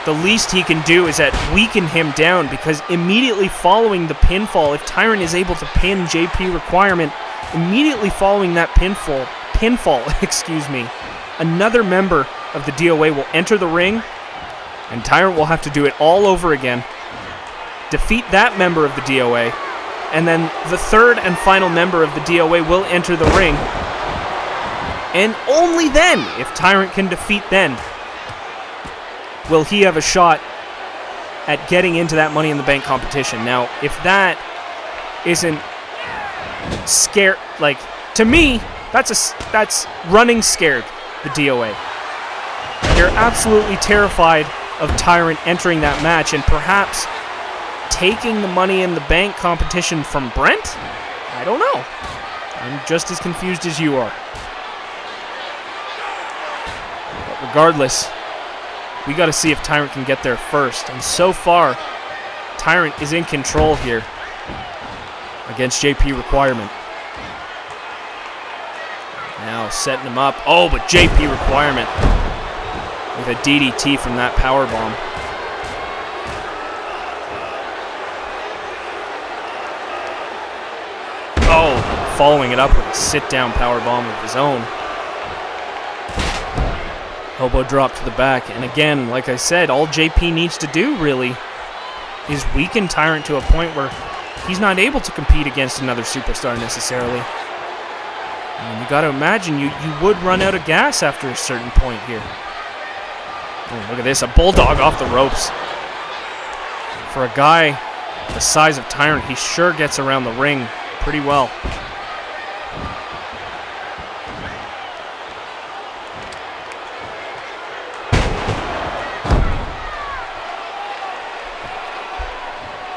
S3: the least he can do is weaken him down, because immediately following the pinfall, if Tyrant is able to pin JP Requirement, immediately following that pinfall, another member of the DOA will enter the ring, and Tyrant will have to do it all over again, defeat that member of the DOA, and then the third and final member of the DOA will enter the ring, and only then, if Tyrant can defeat them, will he have a shot at getting into that Money in the Bank competition. Now, if that isn't scare, to me, that's running scared, the DOA. They're absolutely terrified of Tyrant entering that match and perhaps taking the Money in the Bank competition from Brent? I don't know. I'm just as confused as you are. But regardless, We got to see if Tyrant can get there first. And so far, Tyrant is in control here against JP Requirement. Now setting him up. Oh, but JP Requirement with a DDT from that powerbomb. Oh, following it up with a sit-down powerbomb of his own. Elbow drop to the back. And again, like I said, all JP needs to do, really, is weaken Tyrant to a point where he's not able to compete against another superstar necessarily. And you got to imagine you would run out of gas after a certain point here. Oh, look at this, a bulldog off the ropes. For a guy the size of Tyrant, he sure gets around the ring pretty well.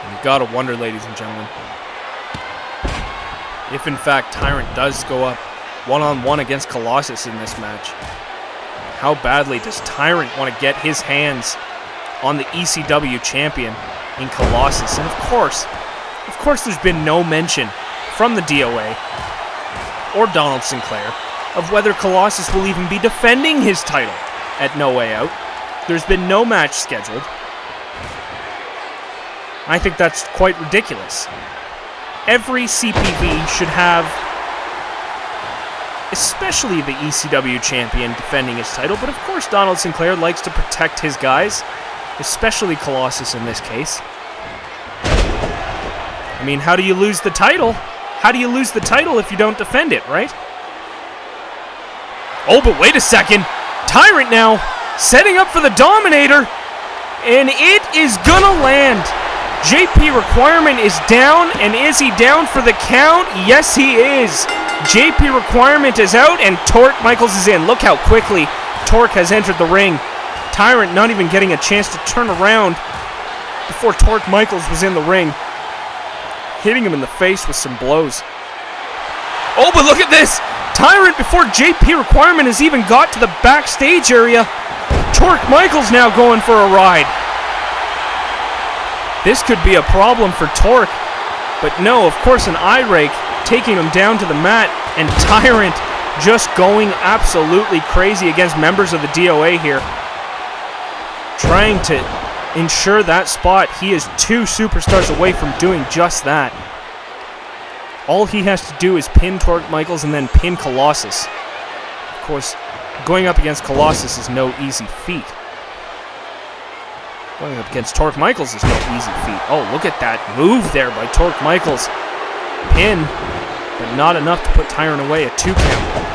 S3: And you gotta wonder, ladies and gentlemen, if in fact Tyrant does go up one-on-one against Colossus in this match, how badly does Tyrant want to get his hands on the ECW champion in Colossus? And of course, there's been no mention from the DOA or Donald Sinclair of whether Colossus will even be defending his title at No Way Out. There's been no match scheduled. I think that's quite ridiculous. Every CPV should have, especially the ECW champion, defending his title, but of course Donald Sinclair likes to protect his guys, especially Colossus in this case. I mean, how do you lose the title? How do you lose the title if you don't defend it, right? Oh, but wait a second. Tyrant now setting up for the Dominator, and it is gonna land. JP Requirement is down, and is he down for the count? Yes, he is. JP Requirement is out, and Torque Michaels is in. Look how quickly Torque has entered the ring. Tyrant not even getting a chance to turn around before Torque Michaels was in the ring, hitting him in the face with some blows. Oh, but look at this! Tyrant, before JP Requirement has even got to the backstage area, Torque Michaels now going for a ride. This could be a problem for Torque, but no, of course an eye rake taking him down to the mat, and Tyrant just going absolutely crazy against members of the DOA here, trying to ensure that spot. He is 2 superstars away from doing just that. All he has to do is pin Torque Michaels and then pin Colossus. Of course, going up against Colossus is no easy feat. Going up against Torque Michaels is no easy feat. Oh, look at that move there by Torque Michaels. Pin, but not enough to put Tyrant away. A 2 count.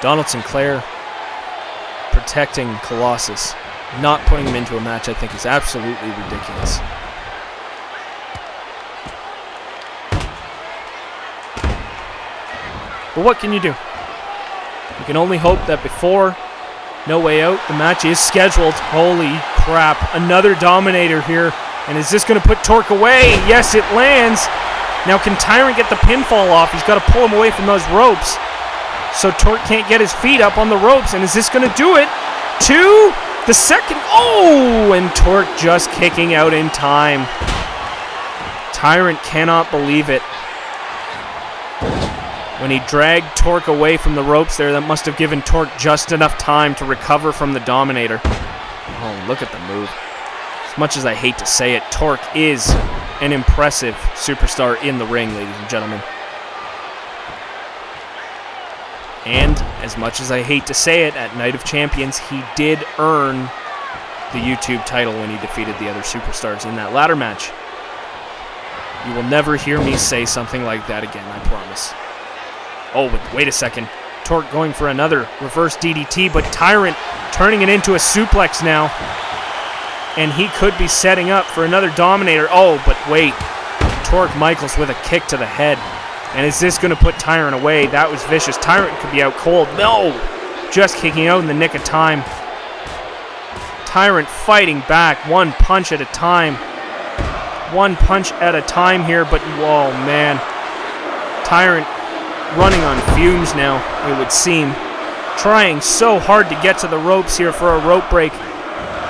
S3: Donald Sinclair protecting Colossus. Not putting him into a match, I think, is absolutely ridiculous. But what can you do? You can only hope that before No Way Out, the match is scheduled. Holy crap, another Dominator here. And is this going to put Torque away? Yes, it lands. Now, can Tyrant get the pinfall off? He's got to pull him away from those ropes, so Torque can't get his feet up on the ropes. And is this going to do it? 2, the second. Oh, and Torque just kicking out in time. Tyrant cannot believe it. When he dragged Torque away from the ropes there, that must have given Torque just enough time to recover from the Dominator. Oh, look at the move. As much as I hate to say it, Torque is an impressive superstar in the ring, ladies and gentlemen. And as much as I hate to say it, at Night of Champions, he did earn the YouTube title when he defeated the other superstars in that ladder match. You will never hear me say something like that again, I promise. Oh, but wait a second. Torque going for another reverse DDT, but Tyrant turning it into a suplex now. And he could be setting up for another Dominator. Oh, but wait. Torque Michaels with a kick to the head. And is this going to put Tyrant away? That was vicious. Tyrant could be out cold. No! Just kicking out in the nick of time. Tyrant fighting back. 1 punch at a time. 1 punch at a time here, but whoa, man. Tyrant running on fumes now, it would seem. Trying so hard to get to the ropes here for a rope break.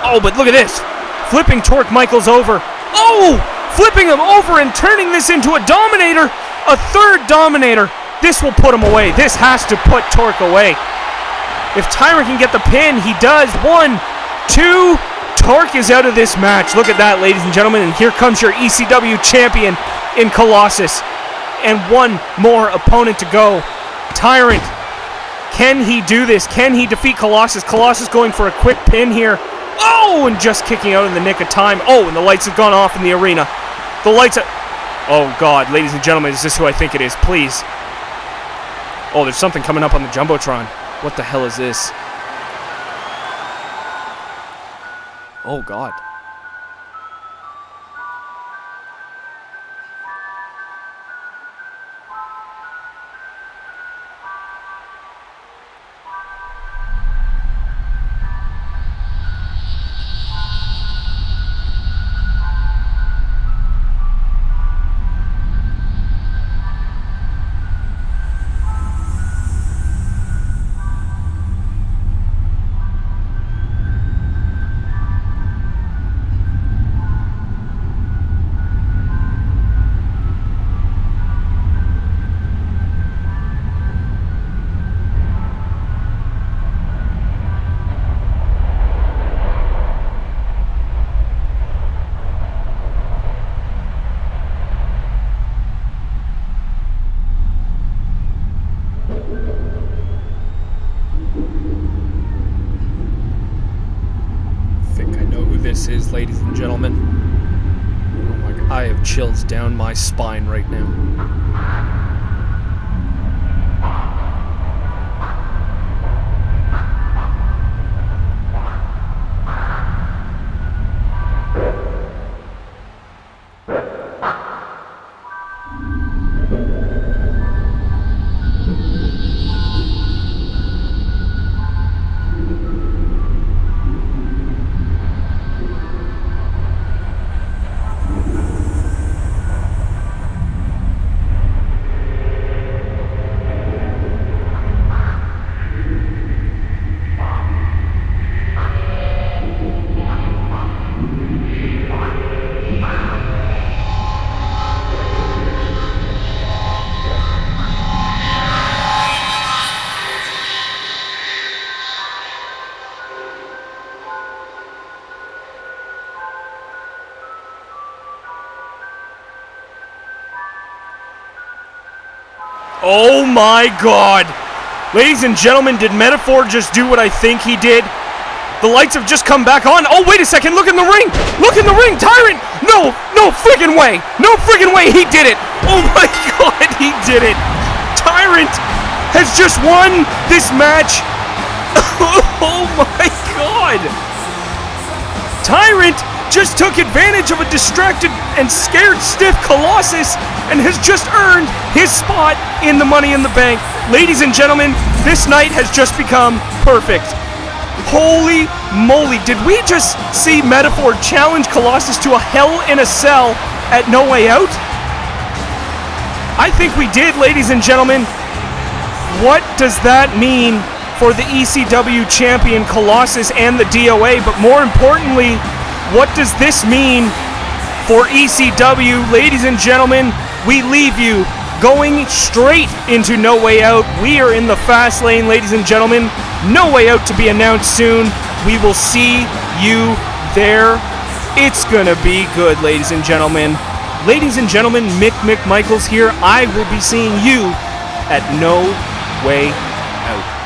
S3: Oh, but look at this. Flipping Torque Michaels over. Oh! Flipping him over and turning this into a Dominator. A third Dominator. This will put him away. This has to put Torque away. If Tyrant can get the pin, he does. 1, 2. Torque is out of this match. Look at that, ladies and gentlemen. And here comes your ECW champion in Colossus. And one more opponent to go. Tyrant. Can he do this? Can he defeat Colossus? Colossus going for a quick pin here. Oh, and just kicking out in the nick of time. Oh, and the lights have gone off in the arena. The lights are... Oh, God, ladies and gentlemen, is this who I think it is? Please. Oh, there's something coming up on the Jumbotron. What the hell is this? Oh, God. This is, ladies and gentlemen. Oh my God, I have chills down my spine right now. Oh my God! Ladies and gentlemen, did Metaphor just do what I think he did? The lights have just come back on. Oh, wait a second, look in the ring! Look in the ring, Tyrant! No, no friggin' way! No friggin' way, he did it! Oh my God, he did it! Tyrant has just won this match! Oh my God! Tyrant just took advantage of a distracted and scared stiff Colossus and has just earned his spot in the Money in the Bank. Ladies and gentlemen, this night has just become perfect. Holy moly, did we just see Metaphor challenge Colossus to a Hell in a Cell at No Way Out? I think we did, ladies and gentlemen. What does that mean for the ECW champion Colossus and the DOA? But more importantly, what does this mean for ECW? Ladies and gentlemen, we leave you going straight into No Way Out. We are in the fast lane, ladies and gentlemen. No Way Out to be announced soon. We will see you there. It's gonna be good, ladies and gentlemen. Ladies and gentlemen, Mick McMichaels here. I will be seeing you at No Way Out.